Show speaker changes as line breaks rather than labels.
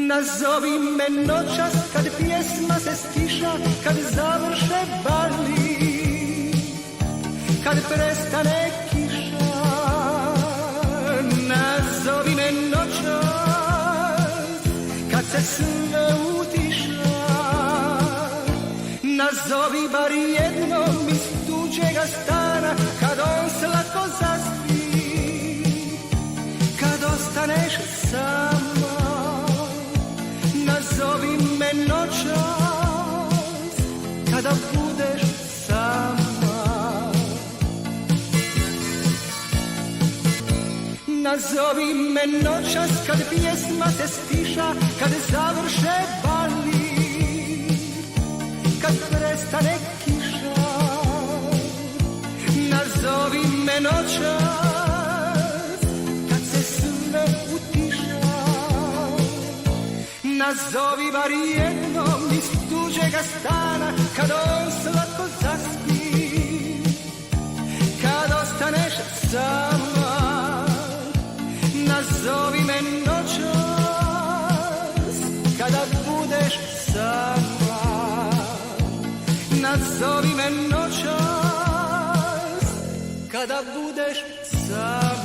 Nazovi me noćas kad pjesma se stiša, kad završe bali, kad prestane kiša. Nazovi me noćas kad se sve utiša. Nazovi bar jednom iz tuđega stana, kad on slatko zaspi, kad ostaneš sama. Nazovi me noćas kada budeš sama. Nazovi me noćas kad pjesma se stiša, kad završe bali, kad prestane kiša. Nazovi me noćas kad se sve utiša. Nazovi bar jednom iz tuđega stana, kad on slatko zaspi, kad ostaneš sama. Nazovi me noćas kada budeš sama. Nazovi me noćas kada budeš sama.